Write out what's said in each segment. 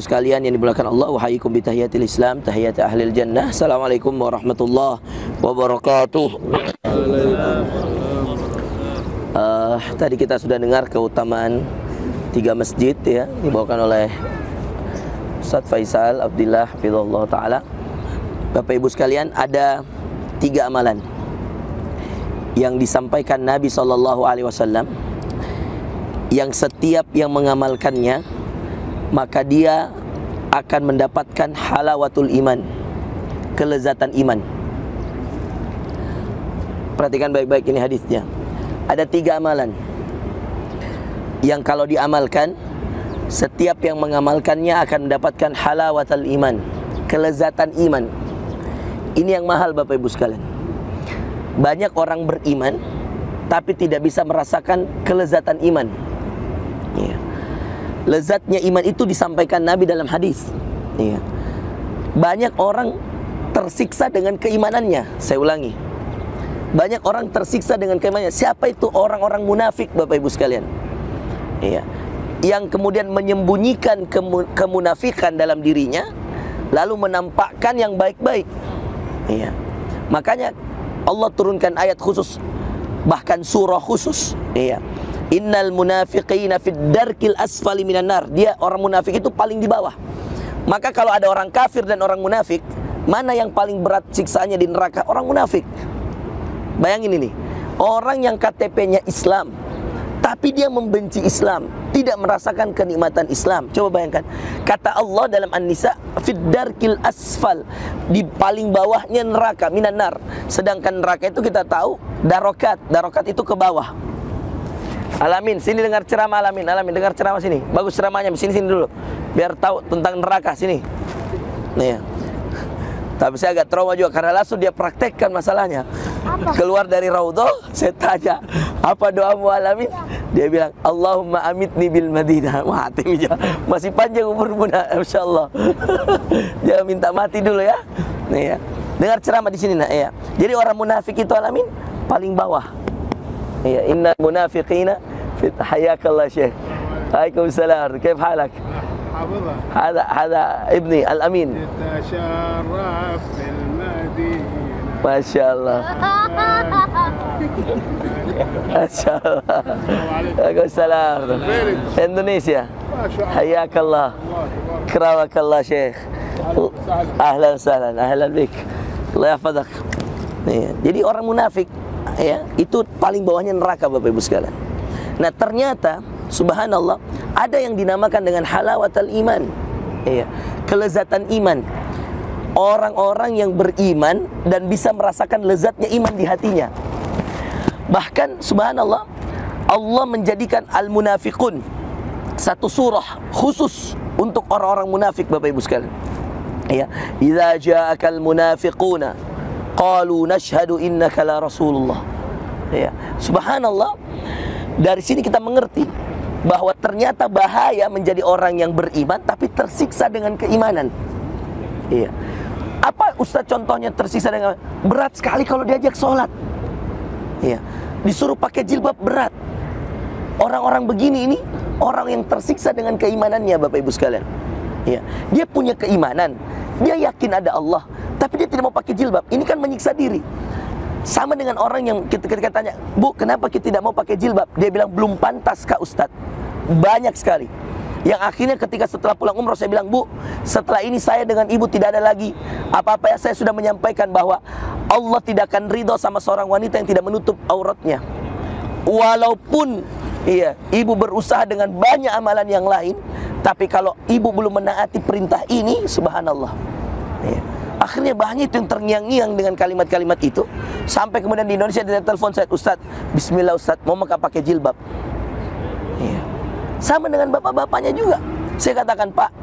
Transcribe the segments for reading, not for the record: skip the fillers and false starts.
Ibu sekalian yang dimuliakan Allah, wahaikum bitahiyatil Islam, tahiyat ahlil jannah. Assalamualaikum warahmatullahi wabarakatuh. Tadi kita sudah dengar keutamaan 3 masjid ya, dibawakan oleh Ustaz Faisal Abdillah hafizahullah taala. Bapak Ibu sekalian, ada 3 amalan yang disampaikan Nabi SAW, yang setiap yang mengamalkannya maka dia akan mendapatkan halawatul iman, kelezatan iman. Perhatikan baik-baik ini hadisnya. Ada 3 amalan yang kalau diamalkan, setiap yang mengamalkannya akan mendapatkan halawatul iman, kelezatan iman. Ini yang mahal Bapak Ibu sekalian. Banyak orang beriman tapi tidak bisa merasakan kelezatan iman. Ya. Lezatnya iman itu disampaikan Nabi dalam hadis. Ya. Banyak orang tersiksa dengan keimanannya. Saya ulangi, banyak orang tersiksa dengan keimanannya. Siapa itu? Orang-orang munafik Bapak Ibu sekalian. Ya. Yang kemudian menyembunyikan kemunafikan dalam dirinya, lalu menampakkan yang baik-baik. Ya. Makanya Allah turunkan ayat khusus, bahkan surah khusus. Ya. Innal munafiqina fid darkil asfali minan nar. Dia orang munafik itu paling di bawah. Maka kalau ada orang kafir dan orang munafik, mana yang paling berat siksaannya di neraka? Orang munafik. Bayangin ini, orang yang KTP-nya Islam tapi dia membenci Islam, tidak merasakan kenikmatan Islam. Coba bayangkan, kata Allah dalam An-Nisa, fid darkil asfal, di paling bawahnya neraka, minan nar. Sedangkan neraka itu kita tahu darokat, darokat itu ke bawah. Alamin, sini dengar ceramah Alamin, Alamin dengar ceramah sini. Bagus ceramahnya, sini dulu. Biar tahu tentang neraka sini. Nih ya. Tapi saya agak trauma juga karena langsung dia praktekkan masalahnya. Apa? Keluar dari raudhah, saya tanya, apa doamu Alamin? Dia bilang, Allahumma amitni bil Madinah. Mati aja. Masih panjang umurmu, insyaallah. Jangan minta mati dulu ya. Nih ya. Dengar ceramah di sini nak ya. Jadi orang munafik itu Alamin paling bawah. Ya, innal munafiqina fi hayyakallah Syekh. Waalaikumsalam. Kayf halak? هذا ابني الأمين يتشرف بالمدينة ما شاء الله ما شاء الله. Waalaikumsalam. Indonesia. حياك الله. كرمك الله شيخ. أهلا وسهلا. أهلا بك. الله يحفظك. Jadi orang munafik ya, itu paling bawahnya neraka Bapak Ibu sekalian. Nah ternyata subhanallah, ada yang dinamakan dengan halawatul iman, ya, kelezatan iman. Orang-orang yang beriman dan bisa merasakan lezatnya iman di hatinya. Bahkan subhanallah, Allah menjadikan al-munafiqun satu surah khusus untuk orang-orang munafik Bapak Ibu sekalian. Ya, idza ja'akal munafiquna qalu nashhadu innaka la rasulullah. Ya, subhanallah, dari sini kita mengerti bahwa ternyata bahaya menjadi orang yang beriman tapi tersiksa dengan keimanan. Iya. Apa Ustaz contohnya tersiksa dengan berat sekali kalau diajak sholat. Iya. Disuruh pakai jilbab berat. Orang-orang begini ini orang yang tersiksa dengan keimanannya Bapak Ibu sekalian. Iya. Dia punya keimanan, dia yakin ada Allah, tapi dia tidak mau pakai jilbab. Ini kan menyiksa diri. Sama dengan orang yang ketika tanya, Bu, kenapa kita tidak mau pakai jilbab? Dia bilang, belum pantas Kak Ustadz. Banyak sekali. Yang akhirnya ketika setelah pulang umroh, saya bilang, Bu, setelah ini saya dengan ibu tidak ada lagi apa-apa ya. Saya sudah menyampaikan bahwa Allah tidak akan ridho sama seorang wanita yang tidak menutup auratnya. Walaupun iya, ibu berusaha dengan banyak amalan yang lain, tapi kalau ibu belum menaati perintah ini, subhanallah, iya. Akhirnya banyak itu yang terngiang-ngiang dengan kalimat-kalimat itu. Sampai kemudian di Indonesia dia telepon saya, Ustaz, bismillah Ustaz, mau maka pakai jilbab. Iya. Sama dengan bapak-bapaknya juga. Saya katakan, Pak,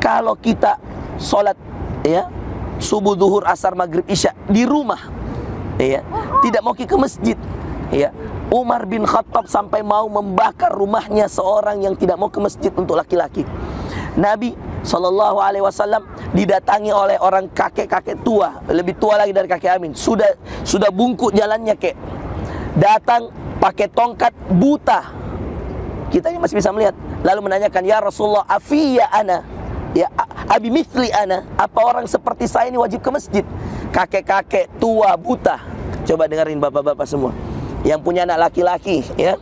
kalau kita sholat ya, subuh, zuhur, asar, maghrib, isya di rumah, ya, tidak mau ke masjid, ya. Umar bin Khattab sampai mau membakar rumahnya seorang yang tidak mau ke masjid untuk laki-laki. Nabi SAW didatangi oleh orang kakek-kakek tua, lebih tua lagi dari kakek Amin. Sudah bungkuk jalannya kek. Datang pakai tongkat, buta. Kita masih bisa melihat. Lalu menanyakan, ya Rasulullah, afiya ana. Ya, abi mithli ana, apa orang seperti saya ini wajib ke masjid? Kakek-kakek tua buta. Coba dengerin bapak-bapak semua yang punya anak laki-laki, ya.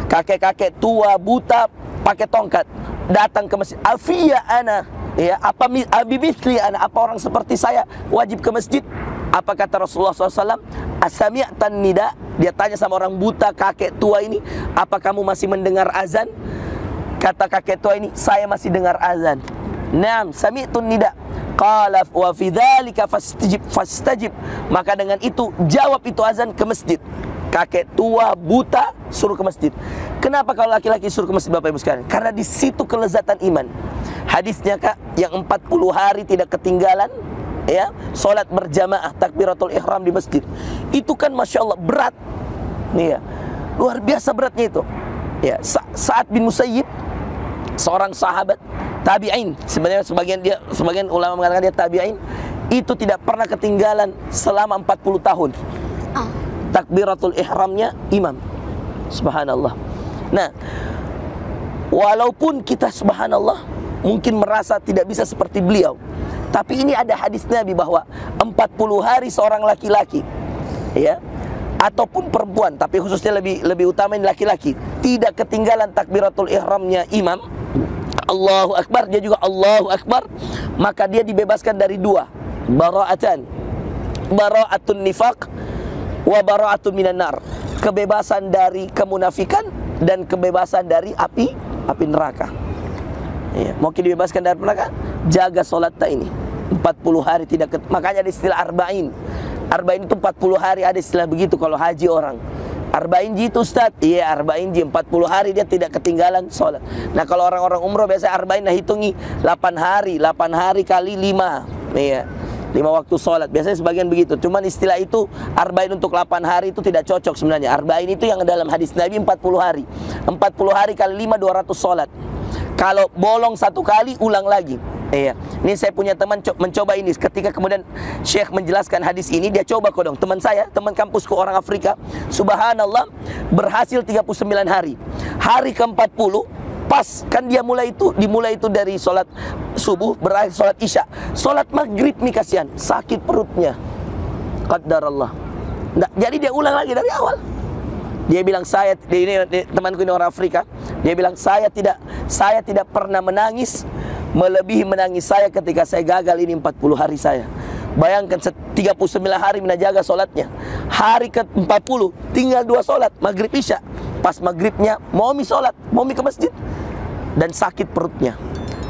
Kakek-kakek tua buta pakai tongkat datang ke masjid. Afiya ana, ya, apa abi mithli ana, apa orang seperti saya wajib ke masjid? Apa kata Rasulullah SAW? Asami'tan nida. Dia tanya sama orang buta kakek tua ini, apa kamu masih mendengar azan? Kata kakek tua ini, saya masih dengar azan. Naam, sami'tun nida. Qala wa fi dzalika fastajib. Maka dengan itu jawab itu azan ke masjid. Kakek tua buta suruh ke masjid. Kenapa kalau laki-laki suruh ke masjid, Bapak Ibu sekalian? Karena di situ kelezatan iman. Hadisnya Kak, yang 40 hari tidak ketinggalan, ya, solat berjamaah takbiratul ihram di masjid. Itu kan Masya Allah berat, ya, luar biasa beratnya itu. Ya, Sa'ad bin Musayyib, seorang sahabat tabi'in, sebenarnya sebagian ulama mengatakan dia tabi'in, itu tidak pernah ketinggalan selama 40 tahun takbiratul ihramnya imam. Subhanallah. Nah, walaupun kita subhanallah mungkin merasa tidak bisa seperti beliau, tapi ini ada hadis Nabi bahwa 40 hari seorang laki-laki, ya, ataupun perempuan, tapi khususnya lebih utama ini laki-laki, tidak ketinggalan takbiratul ihramnya imam, Allahu Akbar, dia juga Allahu Akbar, maka dia dibebaskan dari dua bara'atan, bara'atun nifaq wa bara'atun minan nar, kebebasan dari kemunafikan dan kebebasan dari api neraka. Ya, mau dibebaskan dari neraka, jaga solat ini 40 hari tidak makanya ada istilah arba'in. Arba'in itu 40 hari, ada istilah begitu kalau haji orang. Arba'in ji itu Ustaz, iya arba'in ji 40 hari dia tidak ketinggalan sholat. Nah kalau orang-orang umroh biasa arba'in, nah hitungi 8 hari kali 5, iya, 5 waktu sholat. Biasanya sebagian begitu. Cuman istilah itu arba'in untuk 8 hari itu tidak cocok sebenarnya. Arba'in itu yang dalam hadis Nabi 40 hari. 40 hari kali 5 200 sholat. Kalau bolong satu kali ulang lagi. Iya. Ini saya punya teman mencoba ini. Ketika kemudian Syekh menjelaskan hadis ini, dia coba kok dong. Teman saya, teman kampusku orang Afrika, subhanallah, berhasil 39 hari. Hari ke-40 pas kan dia dimulai itu dari sholat subuh, berakhir sholat isya. Sholat maghrib nih kasihan, sakit perutnya. Qadarallah. Nah, jadi dia ulang lagi dari awal. Dia bilang ini temanku ini orang Afrika. Dia bilang saya tidak pernah menangis melebihi menangis saya ketika saya gagal ini 40 hari saya. Bayangkan 39 hari menajaga solatnya. Hari ke-40 tinggal 2 solat maghrib isya. Pas maghribnya mau sholat, mau ke masjid dan sakit perutnya.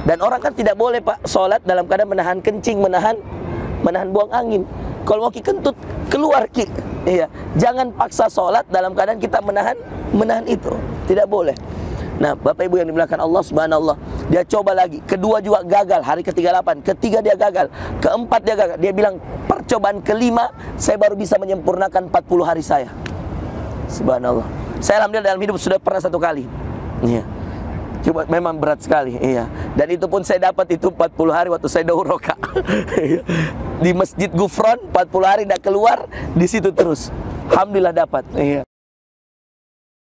Dan orang kan tidak boleh Pak solat dalam keadaan menahan kencing, menahan buang angin. Kalau mau kentut keluar ki. Iya, jangan paksa solat dalam keadaan kita menahan itu. Tidak boleh. Nah, Bapak Ibu yang dimuliakan Allah subhanallah, dia coba lagi, kedua juga gagal, hari ke-38, ketiga dia gagal, keempat dia gagal. Dia bilang, percobaan kelima, saya baru bisa menyempurnakan 40 hari saya. Subhanallah. Saya alhamdulillah dalam hidup sudah pernah 1 kali. Iya. Coba memang berat sekali, iya. Dan itu pun saya dapat itu 40 hari waktu saya daurah Kak. Di Masjid Gufron 40 hari tidak keluar, di situ terus. Alhamdulillah dapat. Iya.